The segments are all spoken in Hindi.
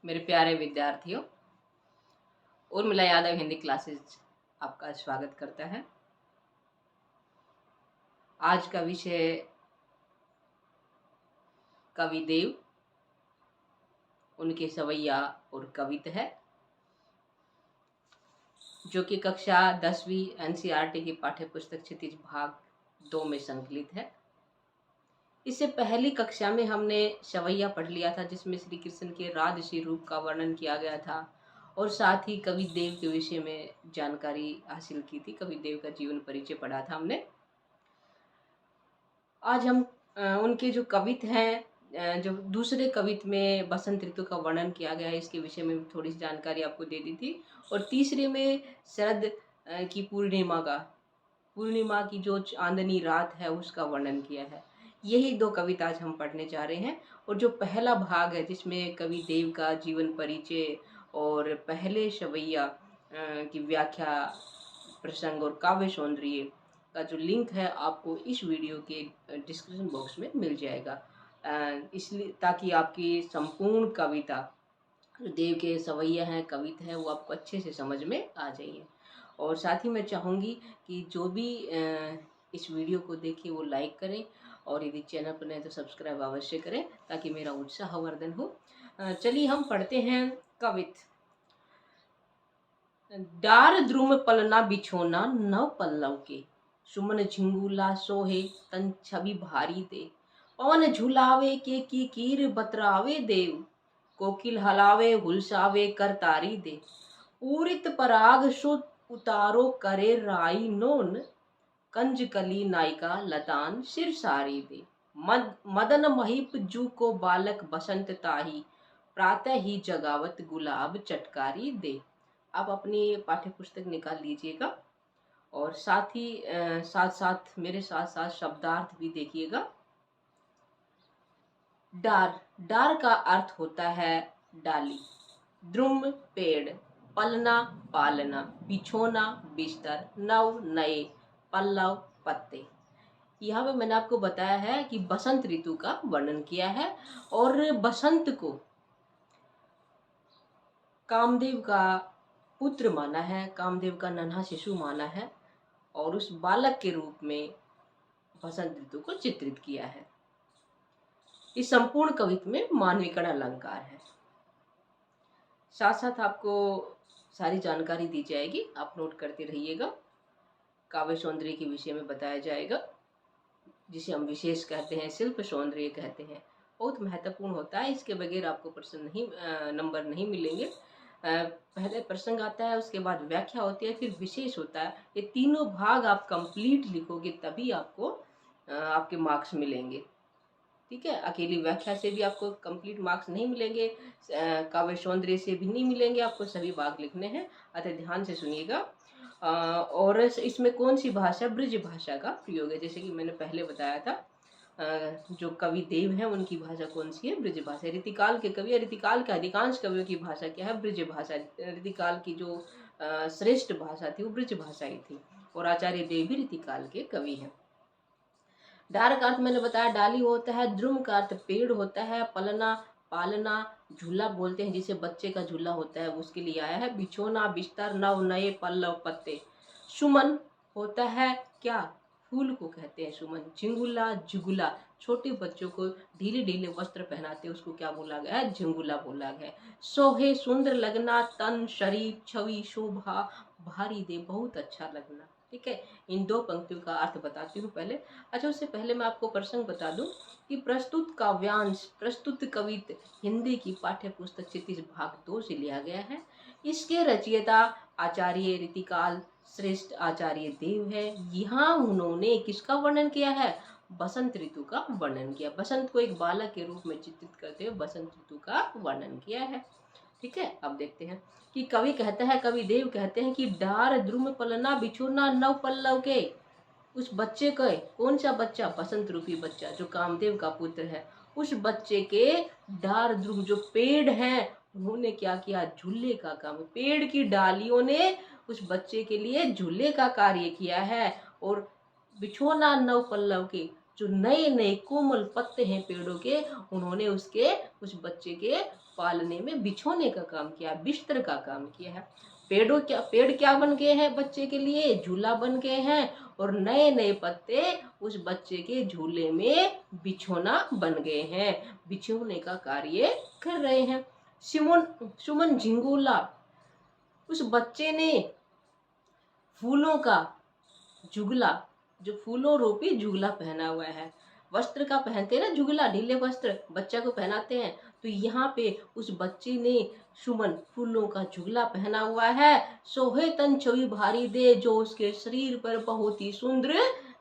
मेरे प्यारे विद्यार्थियों, उर्मिला यादव हिंदी क्लासेस आपका स्वागत करता है। आज का विषय कविदेव, उनके सवैया और कवित है, जो कि कक्षा 10वीं एनसीईआरटी की पाठ्य पुस्तक क्षितिज भाग 2 में संकलित है। इससे पहली कक्षा में हमने सवैया पढ़ लिया था, जिसमें श्री कृष्ण के राजसी रूप का वर्णन किया गया था और साथ ही कविदेव के विषय में जानकारी हासिल की थी। कविदेव का जीवन परिचय पढ़ा था हमने। आज हम उनके जो कवित हैं, जो दूसरे कवित में बसंत ऋतु का वर्णन किया गया है, इसके विषय में थोड़ी सी जानकारी आपको दे दी थी। और तीसरे में शरद की पूर्णिमा की जो चांदनी रात है उसका वर्णन किया है। यही 2 कविता आज हम पढ़ने जा रहे हैं। और जो पहला भाग है, जिसमें कवि देव का जीवन परिचय और पहले सवैया की व्याख्या, प्रसंग और काव्य सौंदर्य का जो लिंक है, आपको इस वीडियो के डिस्क्रिप्शन बॉक्स में मिल जाएगा, इसलिए ताकि आपकी संपूर्ण कविता, जो देव के सवैया हैं, कवित है, वो आपको अच्छे से समझ में आ जाइए। और साथ ही मैं चाहूँगी कि जो भी इस वीडियो को देखे वो लाइक करें, और यदि चैनल पर नए तो सब्सक्राइब अवश्य करें, ताकि मेरा उत्साहवर्धन हो। चलिए हम पढ़ते हैं कवित। डार द्रुम पलना बिछोना नव पल्लव के, सुमन झिंगुला सोहे तन छवि भारी दे। पवन झुलावे के कीर बतरावे देव, कोकिल हलावे हुलसावे करतारी दे। पूरित पराग सो उतारो करे राई नोन, कंज कली नायिका लतान सिर सारी दे। मदन महीप जू को बालक बसंत ताही, प्रातः ही जगावत गुलाब चटकारी दे। आप अपनी पाठ्य पुस्तक निकाल लीजिएगा और साथ ही साथ मेरे साथ साथ शब्दार्थ भी देखिएगा। डार का अर्थ होता है डाली, द्रुम पेड़, पलना पालना, बिछोना बिस्तर, नव नए, पल्लव पत्ते। यहाँ पे मैंने आपको बताया है कि बसंत ऋतु का वर्णन किया है और बसंत को कामदेव का पुत्र माना है, कामदेव का नन्हा शिशु माना है, और उस बालक के रूप में बसंत ऋतु को चित्रित किया है। इस संपूर्ण कविता में मानविकरण अलंकार है। साथ साथ आपको सारी जानकारी दी जाएगी, आप नोट करते रहिएगा। काव्य सौंदर्य के विषय में बताया जाएगा, जिसे हम विशेष कहते हैं, शिल्प सौंदर्य कहते हैं। बहुत महत्वपूर्ण होता है, इसके बगैर आपको प्रश्न नहीं नंबर नहीं मिलेंगे। पहले प्रसंग आता है, उसके बाद व्याख्या होती है, फिर विशेष होता है। ये तीनों भाग आप कंप्लीट लिखोगे तभी आपको आपके मार्क्स मिलेंगे। ठीक है, अकेली व्याख्या से भी आपको कंप्लीट मार्क्स नहीं मिलेंगे, काव्य सौंदर्य से भी नहीं मिलेंगे, आपको सभी भाग लिखने हैं। अतः ध्यान से सुनिएगा। और इसमें कौन सी भाषा, ब्रज भाषा का प्रयोग है। जैसे कि मैंने पहले बताया था, जो कवि देव हैं उनकी भाषा कौन सी है, ब्रज भाषा। ऋतिकाल के कवि, ऋतिकाल के अधिकांश कवियों की भाषा क्या है, ब्रज भाषा। ऋतिकाल की जो श्रेष्ठ भाषा थी वो ब्रज भाषा ही थी, और आचार्य देव भी ऋतिकाल के कवि हैं। डार का अर्थ मैंने बताया डाली होता है, द्रुम का अर्थ पेड़ होता है, पलना पालना, झूला बोलते हैं जिसे बच्चे का झूला होता है, उसके लिए आया है। बिछोना बिस्तर, नव नए, पल्लव पत्ते। सुमन होता है क्या, फूल को कहते हैं सुमन। झिंगुला झुगुला, छोटे बच्चों को ढीले ढीले वस्त्र पहनाते हैं, उसको क्या बोला गया है, झिंगुला बोला गया है। सोहे सुंदर लगना, तन शरीर छवि शोभा भारी दे, बहुत अच्छा लगना। ठीक है, इन 2 पंक्तियों का अर्थ बताती हूँ पहले। अच्छा, उससे पहले मैं आपको प्रसंग बता दूं कि प्रस्तुत काव्यांश, प्रस्तुत कवित हिंदी की पाठ्य पुस्तक क्षितिज भाग 2 से लिया गया है। इसके रचयिता आचार्य ऋतिकाल श्रेष्ठ आचार्य देव है। यहाँ उन्होंने किसका वर्णन किया है, बसंत ऋतु का वर्णन किया। बसंत को एक बालक के रूप में चित्रित करते हुए बसंत ऋतु का वर्णन किया है। ठीक है, अब देखते हैं कि कवि कहता है, कवि देव कहते हैं कि डार द्रुम पलना बिछोना नव पल्लव के, उस बच्चे का, कौन सा बच्चा, बसंत रूपी बच्चा जो कामदेव का पुत्र है, उस बच्चे के डार द्रुम, जो पेड़ हैं, उन्होंने क्या किया, झूले का काम। पेड़ की डालियों ने उस बच्चे के लिए झूले का कार्य किया है। और बिछोना नव पल्लव के, जो नए नए कोमल पत्ते हैं पेड़ों के, उन्होंने उसके उस बच्चे के पालने में बिछोने का काम किया, बिस्तर का काम किया है। पेड़ क्या बन गए हैं बच्चे के लिए? झूला बन गए हैं, और नए नए पत्ते उस बच्चे के झूले में बिछोना बन गए हैं, बिछोने का कार्य कर रहे हैं। सुमन झिंगुला, उस बच्चे ने फूलों का जुगला, जो फूलों रूपी जुगला पहना हुआ है, वस्त्र का पहनते हैं ना जुगला, ढीले वस्त्र बच्चा को पहनाते हैं, तो यहाँ पे उस बच्चे ने सुमन फूलों का जुगला पहना हुआ है। सोहे तन छवि भारी दे, जो उसके शरीर पर बहुत ही सुंदर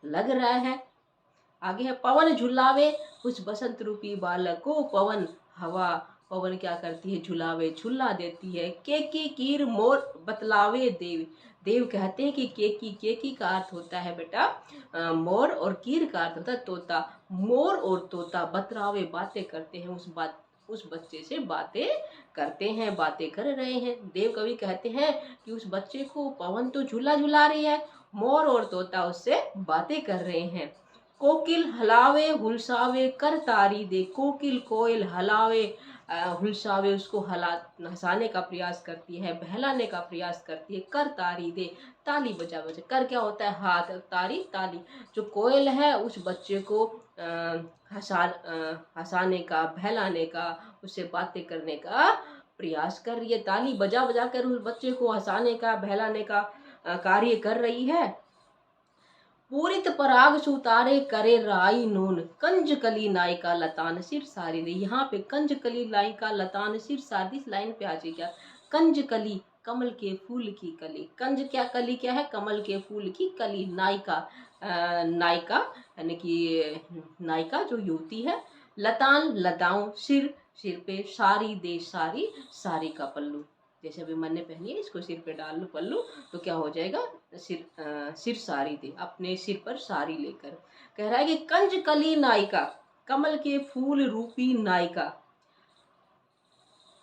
लग रहा है। आगे है पवन झुलावे, उस बसंत रूपी बालक को पवन क्या करती है? झुलावे, झुला देती है। केकी कीर मोर बतलावे देव, देव कहते हैं कि केकी का अर्थ होता है बेटा मोर, और कीर का अर्थ होता है तोता। मोर और तोता बतलावे, बातें करते हैं, उस बच्चे से बातें करते हैं, बातें कर रहे हैं। देव कवि कहते हैं कि उस बच्चे को पवन तो झूला झुला रही है, मोर और तोता उससे बातें कर रहे हैं। कोकिल हलावे हुलसावे कर तारी दे, कोकिल कोयल हलावे हुलसावे, उसको हंसाने का प्रयास करती है, बहलाने का प्रयास करती है। कर तारी दे, ताली बजा बजा। कर क्या होता है? हाथ, तारी ताली। जो कोयल है उस बच्चे को हंसाने का, बहलाने का, उससे बातें करने का प्रयास कर रही है, ताली बजा बजा कर उस बच्चे को हंसाने का, बहलाने का कार्य कर रही है। पूरित पराग सुतारे करे राई नून, कंज कली नायिका लतान सिर सारी दे। यहाँ पे कंज कली नायिका लतान सिर सारी, इस लाइन पे आ जाए क्या? कंज कली, कमल के फूल की कली। कंज क्या? कली क्या है? कमल के फूल की कली। नायिका, नायिका यानी कि नायिका जो युवती है। लतान, लताओं। सिर, सिर पे। सारी दे, सारी, सारी का पल्लू, जैसे अभी मैंने पहनी है, इसको सिर पे डाल लो पल्लू, तो क्या हो जाएगा? सिर सारी दे, अपने सिर पर सारी लेकर। कह रहा है कि कंज कली नायिका, कमल के फूल रूपी नायिका,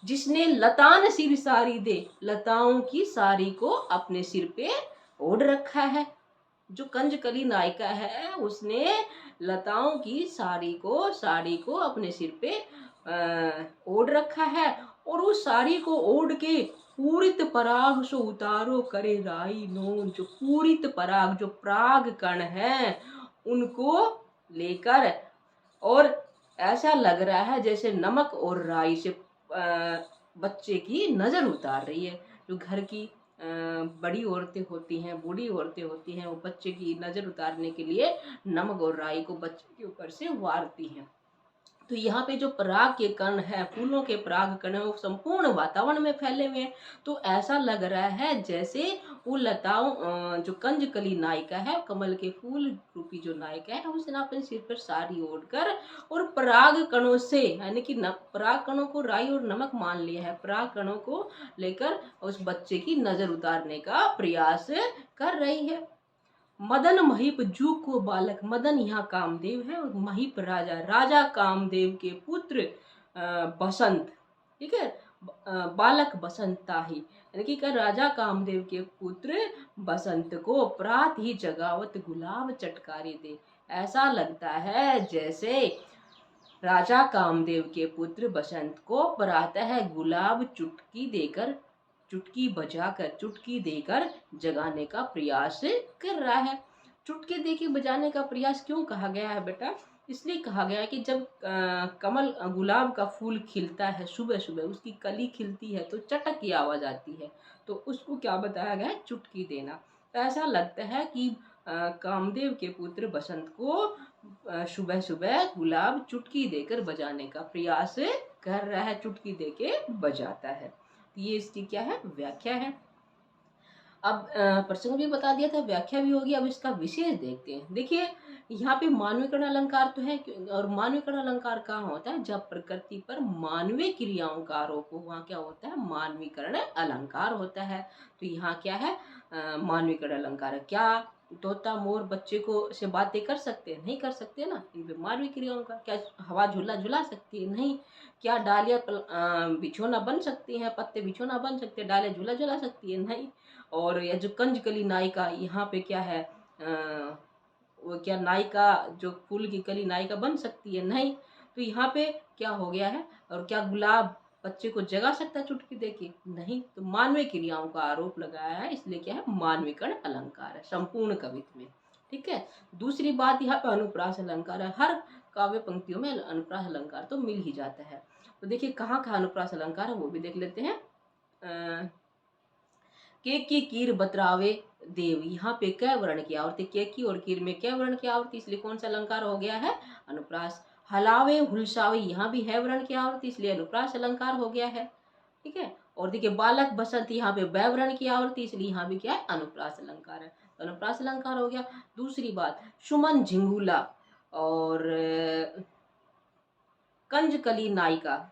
जिसने लतान सिर सारी दे, लताओं की सारी को अपने सिर पे ओढ़ रखा है। जो कंजकली नायिका है उसने लताओं की साड़ी को अपने सिर पे ओढ़ रखा है, और उस साड़ी को ओढ़ के पूरित पराग सो उतारो करे राई नोन, जो पूरित पराग, जो पराग कण है उनको लेकर, और ऐसा लग रहा है जैसे नमक और राई से बच्चे की नजर उतार रही है। जो घर की बड़ी औरतें होती हैं, बूढ़ी औरतें होती हैं, वो बच्चे की नज़र उतारने के लिए नमक और राई को बच्चे के ऊपर से वारती हैं। तो यहाँ पे जो पराग के कण है, फूलों के पराग कण है, वो संपूर्ण वातावरण में फैले हुए हैं। तो ऐसा लग रहा है जैसे वो लताओं, जो कंजकली नायिका है, कमल के फूल रूपी जो नायिका है, उसने अपने सिर पर साड़ी ओढ़कर और पराग कणों से, यानी कि पराग कणों को राई और नमक मान लिया है, पराग कणों को लेकर उस बच्चे की नजर उतारने का प्रयास कर रही है। मदन महीप जू को बालक, मदन यहाँ कामदेव है और महीप राजा, राजा कामदेव के पुत्र बसंत, ठीक है, बालक बसंता ही, यानी कि राजा कामदेव के पुत्र बसंत को प्रात ही जगावत गुलाब चटकारी दे। ऐसा लगता है जैसे राजा कामदेव के पुत्र बसंत को प्रातः गुलाब चुटकी बजाकर, चुटकी देकर जगाने का प्रयास कर रहा है। चुटकी देके बजाने का प्रयास क्यों कहा गया है बेटा? इसलिए कहा गया है कि जब कमल गुलाब का फूल खिलता है, सुबह सुबह उसकी कली खिलती है तो चटक की आवाज आती है, तो उसको क्या बताया गया है? चुटकी देना। तो ऐसा लगता है कि कामदेव के पुत्र बसंत को सुबह सुबह गुलाब चुटकी देकर बजाने का प्रयास कर रहा है, चुटकी देके बजाता है। ये इसकी क्या है? व्याख्या है। अब प्रसंग भी बता दिया था, व्याख्या भी होगी, अब इसका विशेष देखते हैं। देखिए यहाँ पे मानवीकरण अलंकार तो है, और मानवीकरण अलंकार कहाँ होता है? जब प्रकृति पर मानवीय क्रियाओं का आरोप हो, वहाँ क्या होता है? मानवीकरण अलंकार होता है। तो यहाँ क्या है? मानवीकरण अलंकार है। क्या तोता मोर बच्चे को से बातें कर सकते हैं? नहीं कर सकते ना, इन पे मानवीय क्रियाओं का। क्या हवा झूला झुला सकती है? नहीं। क्या डालियाँ बिछोना बन सकती हैं? पत्ते बिछोना बन सकते हैं? डालियाँ झूला झुला सकती है? नहीं। और यह जो कंजकली नायिका, यहाँ पे क्या है? वो क्या नायिका, जो फूल की कली नायिका बन सकती है? नहीं। तो यहाँ पे क्या हो गया है, और क्या गुलाब बच्चे को जगा सकता है चुटकी देके? नहीं। तो मानवीय क्रियाओं का आरोप लगाया है, इसलिए क्या है, मानवीकरण अलंकार है संपूर्ण कवित्व में। ठीक है। दूसरी बात, यहाँ पे अनुप्रास अलंकार है। हर काव्य पंक्तियों में अनुप्रास अलंकार तो मिल ही जाता है। तो देखिए कहाँ कहाँ अनुप्रास अलंकार है वो भी देख लेते हैं। के की कीर बतरावे देव, यहाँ पे कै वर्ण की आवर्ती, के की और कीर में कै वर्ण की आवर्ती, इसलिए कौन सा अलंकार हो गया है, अनुप्रास। हलावे हुलसावे, यहाँ भी है वर्ण की आवर्ती, इसलिए अनुप्रास अलंकार हो गया है। ठीक है। और देखिए बालक बसंत, यहाँ पे बै वर्ण की आवर्ती, इसलिए यहाँ भी क्या है, अनुप्रास अलंकार है। तो अनुप्रास अलंकार हो गया। दूसरी बात, सुमन झिंगुला और कंजकली नायिका,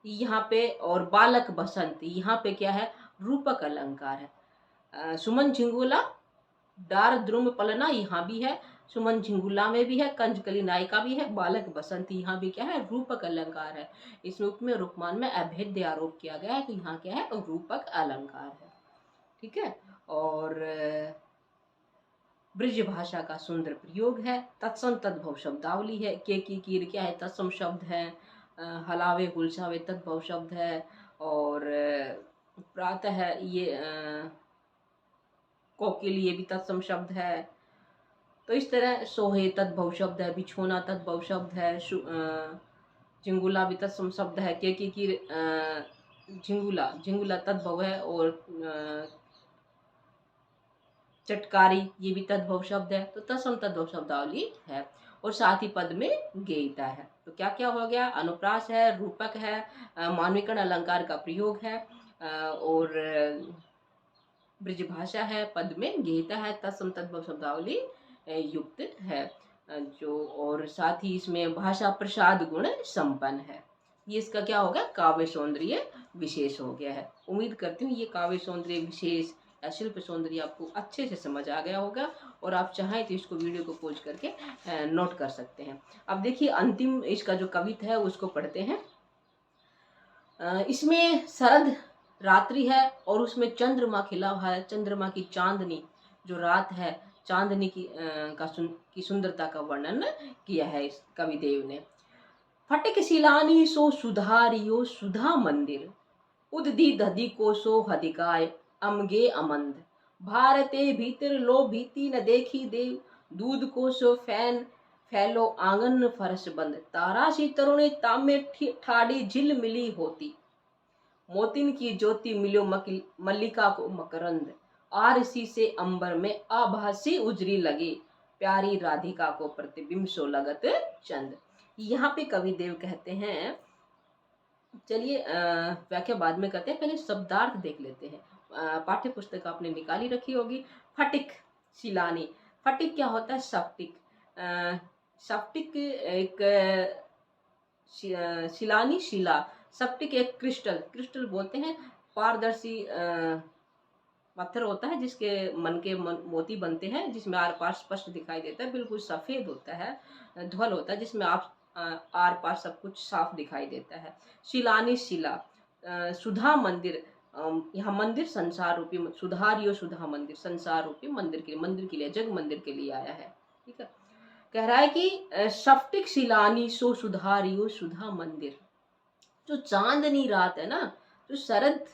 यहाँ पे, और बालक बसंत, यहाँ पे क्या है, रूपक अलंकार है। सुमन झिंगुला, डार द्रुम पलना, यहाँ भी है, सुमन झिंगुला में भी है, कंजकली नायिका भी है, बालक बसंत, यहाँ भी क्या है, रूपक अलंकार है। इस रूप में रूपमान में अभेद्य आरोप किया गया है, तो यहाँ क्या है, रूपक अलंकार है। ठीक है। और ब्रज भाषा का सुंदर प्रयोग है। तत्सम तद्भव शब्दावली है। के की कीर क्या है, तत्सम शब्द है। हलावे गुलसावे तद्भव शब्द है। और प्रातः है ये कोकिल, ये भी तत्सम शब्द है। तो इस तरह सोहे तद्भव शब्द है, बिछोना तद्भव शब्द है, झिंगुला भी तत्सम शब्द है। के की कीर झिंगुला, झिंगुला तद्भव है, और चटकारी ये भी तद्भव शब्द है। तो तत्सम तद्भव शब्दावली है, और साथ ही पद में गेयता है। तो क्या क्या हो गया, अनुप्रास है, रूपक है, मानविकरण अलंकार का प्रयोग है, और ब्रज भाषा है, पद में गेयता है, तत्सम तद्भव शब्दावली युक्त है। जो और साथ ही इसमें भाषा प्रसाद गुण संपन्न है। ये इसका क्या होगा, काव्य सौंदर्य विशेष हो गया है। उम्मीद करती हूँ ये काव्य सौंदर्य विशेष या शिल्प सौंदर्य आपको अच्छे से समझ आ गया होगा, और आप चाहें तो इसको वीडियो को पॉज करके नोट कर सकते हैं। अब देखिए अंतिम इसका जो कविता है उसको पढ़ते हैं। इसमें शरद रात्रि है, और उसमें चंद्रमा खिला हुआ है। चंद्रमा की चांदनी जो रात है, चांदनी की सुंदरता का वर्णन किया है इस कविदेव ने। फटिक शिलानी सो सुधारियो सुधा मंदिर, उददी दधी को सो हदिकाय अमगे अमंद, भारते भीतर लो भीति न देखी देव, दूध को सो फैन फैलो आंगन फरस बंद, तारा सी तरुणी तामे ठाड़ी झिल मिली होती, मोतिन की ज्योति मिलो मल्लिका को मकरंद, आरसी से अंबर में आभासी उजरी लगे, प्यारी राधिका को प्रतिबिंब सो लगत चंद। यहाँ पे कवि देव कहते हैं, चलिए व्याख्या बाद में करते हैं, पहले शब्दार्थ देख लेते हैं। पाठ्य पुस्तक आपने निकाली रखी होगी। फटिक शिलानी, फटिक क्या होता है, सफ्टिक। सफ्टिक एक शिलानी शिला, सफ्टिक एक क्रिस्टल, क्रिस्टल बोलते हैं पारदर्शी पत्थर होता है जिसके मन के मोती बनते हैं, जिसमें आर पार स्पष्ट दिखाई देता है, बिल्कुल सफेद होता है, ध्वल होता है, जिसमें आप आर पार सब कुछ साफ दिखाई देता है। शिलानी शिला, सुधा मंदिर, यहाँ मंदिर संसार रूपी, सुधारियो सुधा मंदिर, संसार रूपी मंदिर के लिए जग मंदिर के लिए आया है। ठीक है। कह रहा है कि सफ्टिक शिलानी सो सुधारियो सुधा मंदिर, जो चांदनी रात है ना, जो शरद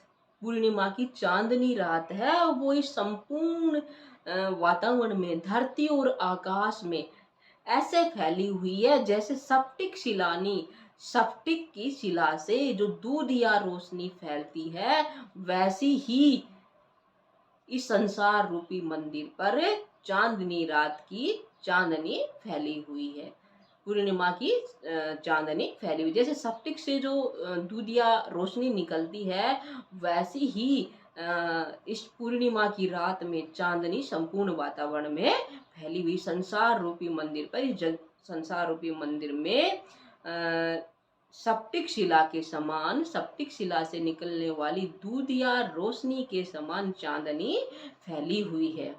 पूर्णिमा की चांदनी रात है, वो इस संपूर्ण वातावरण में, धरती और आकाश में ऐसे फैली हुई है जैसे स्फटिक शिलानी, स्फटिक की शिला से जो दूध या रोशनी फैलती है, वैसी ही इस संसार रूपी मंदिर पर चांदनी रात की चांदनी फैली हुई है, पूर्णिमा की चांदनी फैली हुई। जैसे स्फटिक से जो दूध या रोशनी निकलती है, वैसी ही इस पूर्णिमा की रात में चांदनी संपूर्ण वातावरण में फैली हुई संसार रूपी मंदिर पर, इस जग संसार रूपी मंदिर में स्फटिक शिला के समान, स्फटिक शिला से निकलने वाली दूध या रोशनी के समान चांदनी फैली हुई है।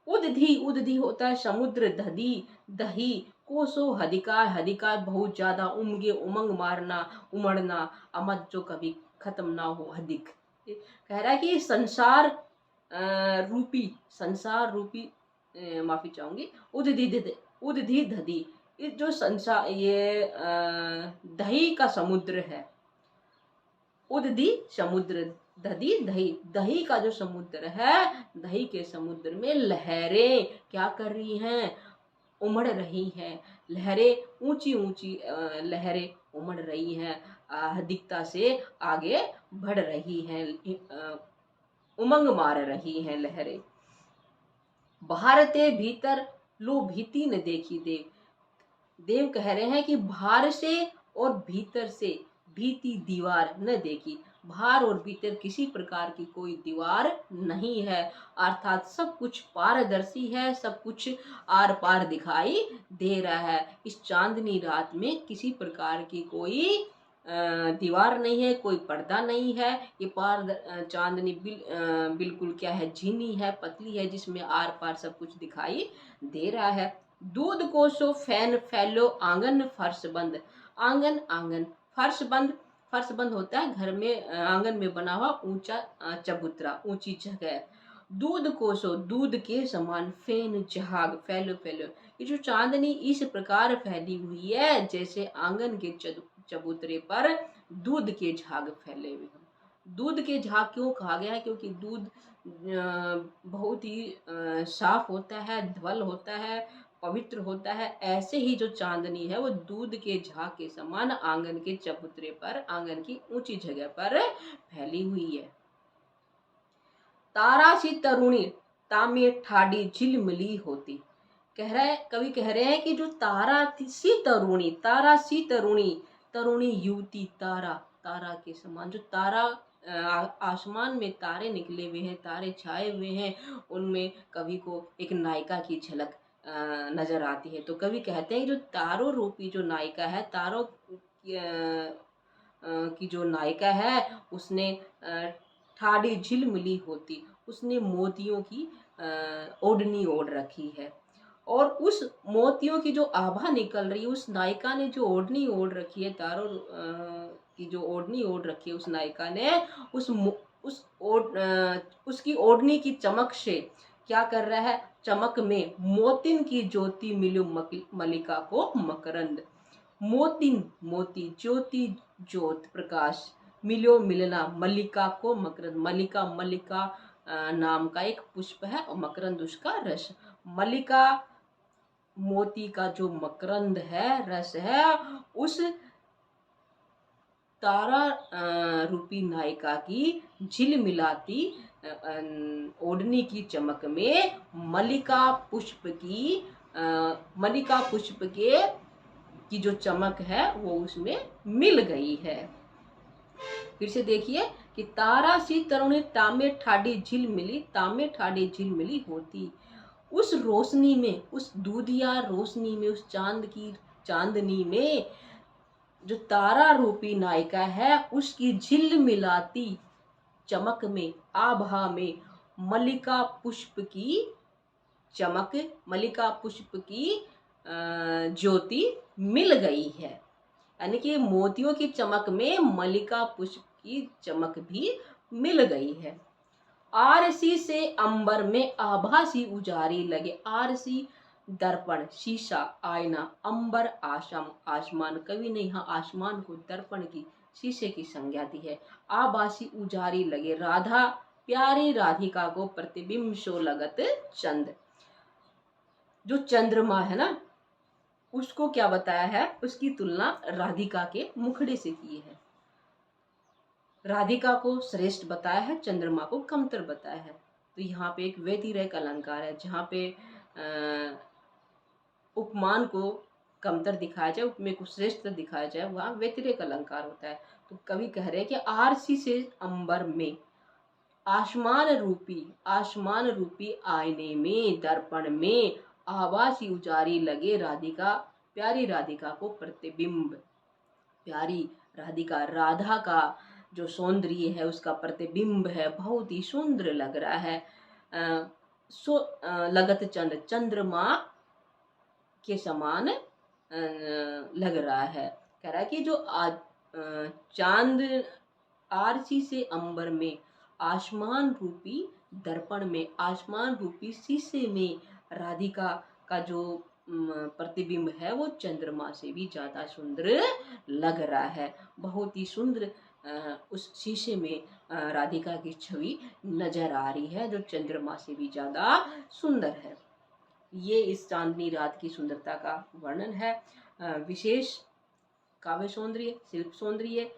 उदधि, उदधि होता है समुद्र, दधी दही, कोसो हदिका, हदिका बहुत ज्यादा, उमगे उमंग मारना, उमड़ना, अमद जो कभी खत्म ना हो, हदिक। कह रहा है कि संसार रूपी माफी चाहूंगी, उदधी दधी, इस जो संसार, ये दही का समुद्र है, उदधी समुद्र, दधी दही, दही का जो समुद्र है, दही के समुद्र में लहरें क्या कर रही हैं, उमड़ रही हैं। लहरें ऊंची ऊंची लहरें उमड़ रही हैं, अधिकता से आगे बढ़ रही हैं, उमंग मार रही हैं लहरें। बाहर ते भीतर लो भीति न देखी देव, देव कह रहे हैं कि बाहर से और भीतर से भीति दीवार न देखी, बाहर और भीतर किसी प्रकार की कोई दीवार नहीं है, अर्थात सब कुछ पारदर्शी है, सब कुछ आर पार दिखाई दे रहा है। इस चांदनी रात में किसी प्रकार की कोई दीवार नहीं है, कोई पर्दा नहीं है, ये चांदनी बिल्कुल क्या है, झीनी है, पतली है, जिसमें आर पार सब कुछ दिखाई दे रहा है। दूध को सो फैन फैलो आंगन फर्श बंद, आंगन आंगन फर्श बंद, फर्श बंद होता है घर में, आंगन में बना हुआ ऊंचा चबूतरा, ऊंची जगह। दूध को सो, दूध के समान, फेन जहाग, फैलो फैलो, ये जो चांदनी इस प्रकार फैली हुई है जैसे आंगन के चबूतरे पर दूध के झाग फैले हुए हैं। दूध के झाग क्यों कहा गया है, क्योंकि दूध बहुत ही साफ होता है, धवल होता है, पवित्र होता है। ऐसे ही जो चांदनी है वो दूध के झाग के समान आंगन के चबूतरे पर, आंगन की ऊंची जगह पर फैली हुई है। तारा सी तरुणी तामे ठाडी झिलमिली होती, कवि कह रहे हैं कि जो तारा सी तरुणी, तारा सी तरुणी, तरुणी युवती तारा, तारा के समान, जो तारा आसमान में तारे निकले हुए हैं, तारे छाए हुए हैं, उनमें कवि को एक नायिका की झलक नजर आती है। तो कवि कहते हैं जो तारों रूपी जो नायिका है, तारों की जो नायिका है, उसने ठाड़ी झिलमिली होती, उसने मोतियों की ओढ़नी ओढ़ रखी है, और उस मोतियों की जो आभा निकल रही है, उस नायिका ने जो ओढ़नी ओढ़ रखी है, तारों की जो ओढ़नी ओढ़ रखी है उस नायिका ने, उसकी ओढ़नी की चमक से क्या कर रहा है, चमक में मोतिन की ज्योति मिलू मलिका को मकरंद, मोतिन मोती, ज्योति ज्योत प्रकाश, मिलो मिलना मल्लिका को मकरंद, मल्लिका, मल्लिका नाम का एक पुष्प है और मकरंद उसका रस। मल्लिका मोती का जो मकरंद है, रस है, उस तारा रूपी नायिका की झिलमिलाती ओढ़नी की चमक में मल्लिका पुष्प के की जो चमक है वो उसमें मिल गई है। फिर से देखिए कि तारा सी तरुणी तामे ठाडी झिलमिली, तामे ठाडी झिलमिली होती, उस रोशनी में, उस दूधिया रोशनी में, उस चांदनी में जो तारा रूपी नायिका है, उसकी झिलमिलाती चमक में, आभा में मल्लिका पुष्प की चमक, मल्लिका पुष्प की ज्योति मिल गई है। यानी कि मोतियों की चमक में मल्लिका पुष्प की चमक भी मिल गई है। आरसी से अंबर में आभासी उजारी लगे, आरसी दर्पण, शीशा, आईना, अंबर आसमान, कवि ने यहाँ आसमान को दर्पण की, शीशे की संज्ञा दी है। आभासी उजारी लगे, राधा प्यारी राधिका को प्रतिबिंब शो लगत चंद, जो चंद्रमा है ना, उसको क्या बताया है, उसकी तुलना राधिका के मुखड़े से की है। राधिका को श्रेष्ठ बताया है, चंद्रमा को कमतर बताया है। तो यहाँ पे एक व्यतिरेक अलंकार है, जहाँ पे उपमान को कमतर दिखाया जाए, उपमेय को श्रेष्ठ दिखाया जाए, वहाँ व्यतिरेक अलंकार होता है। तो कवि कह रहे हैं कि आरसी से अंबर में, आसमान रूपी आईने में, दर्पण में आभासी उजारी लगे, राधिका प्यारी राधिका को प्रतिबिंब, प्यारी राधिका, राधा का जो सौंदर्य है उसका प्रतिबिंब है, बहुत ही सुंदर लग रहा है। लगत चंद्र, चंद्रमा के समान लग रहा है। कह रहा है कि जो चांद आरसी से अंबर में, आसमान रूपी दर्पण में, आसमान रूपी शीशे में राधिका का जो प्रतिबिंब है वो चंद्रमा से भी ज़्यादा सुंदर लग रहा है। बहुत ही सुंदर उस शीशे में राधिका की छवि नजर आ रही है, जो चंद्रमा से भी ज़्यादा सुंदर है। ये इस चांदनी रात की सुंदरता का वर्णन है। विशेष काव्य सौंदर्य, शिल्प सौंदर्य।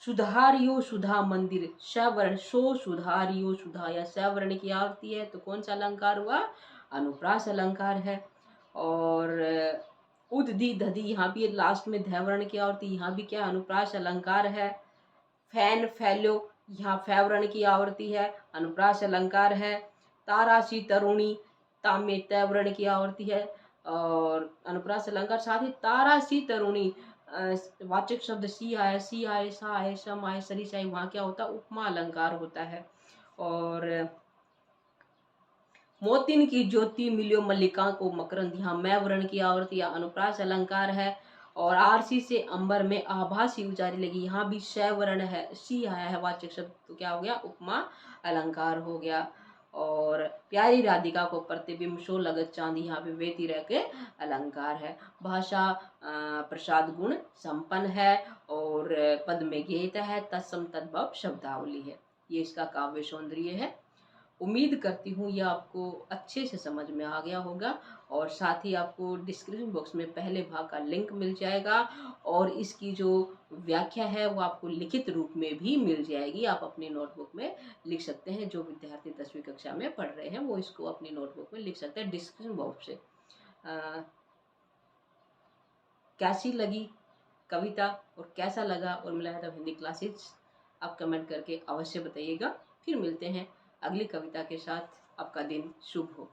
सुधारियो सुधा मंदिर सवर्ण सो सुधारियो सुधा, या सवर्ण की आवृत्ति है तो कौन सा अलंकार हुआ? अनुप्रास अलंकार है। और उदधि दधि, यहाँ भी लास्ट में धैवर्ण की आवृत्ति, यहाँ भी क्या अनुप्रास अलंकार है। फैन फैलो, यहाँ फैवर्ण की आवृत्ति है, अनुप्रास अलंकार है। तारासी तरुणी, ताम में तैवर्ण की आवृत्ति है और अनुप्रास अलंकार। साथ ही तारासी तरुणी वाचक शब्द सी आए, सी आए, सा आए, सम आए, सरी साई, वहाँ क्या होता है? उपमा अलंकार होता है। और मोतिन की ज्योति मिलियो मल्लिका को मकरंद, यहाँ मैं वर्ण की आवृत्ति या अनुप्रास अलंकार है। और आरसी से अंबर में आभासी उचारी लगी, यहाँ भी श वर्ण है, सी आया है वाचक शब्द, तो क्या हो गया? उपमा अलंकार हो गया। और प्यारी राधिका को प्रतिबिंब शो लगत चांदी, यहाँ पे वेती रह के अलंकार है। भाषा प्रसाद गुण संपन्न है और पद में गीत है, तत्सम तद्भव शब्दावली है। ये इसका काव्य सौंदर्य है। उम्मीद करती हूँ यह आपको अच्छे से समझ में आ गया होगा। और साथ ही आपको डिस्क्रिप्शन बॉक्स में पहले भाग का लिंक मिल जाएगा और इसकी जो व्याख्या है वो आपको लिखित रूप में भी मिल जाएगी। आप अपनी नोटबुक में लिख सकते हैं। जो विद्यार्थी 10वीं कक्षा में पढ़ रहे हैं वो इसको अपनी नोटबुक में लिख सकते हैं डिस्क्रिप्शन बॉक्स से। कैसी लगी कविता और कैसा लगा और मिला है हिंदी क्लासेज, आप कमेंट करके अवश्य बताइएगा। फिर मिलते हैं अगली कविता के साथ। आपका दिन शुभ हो।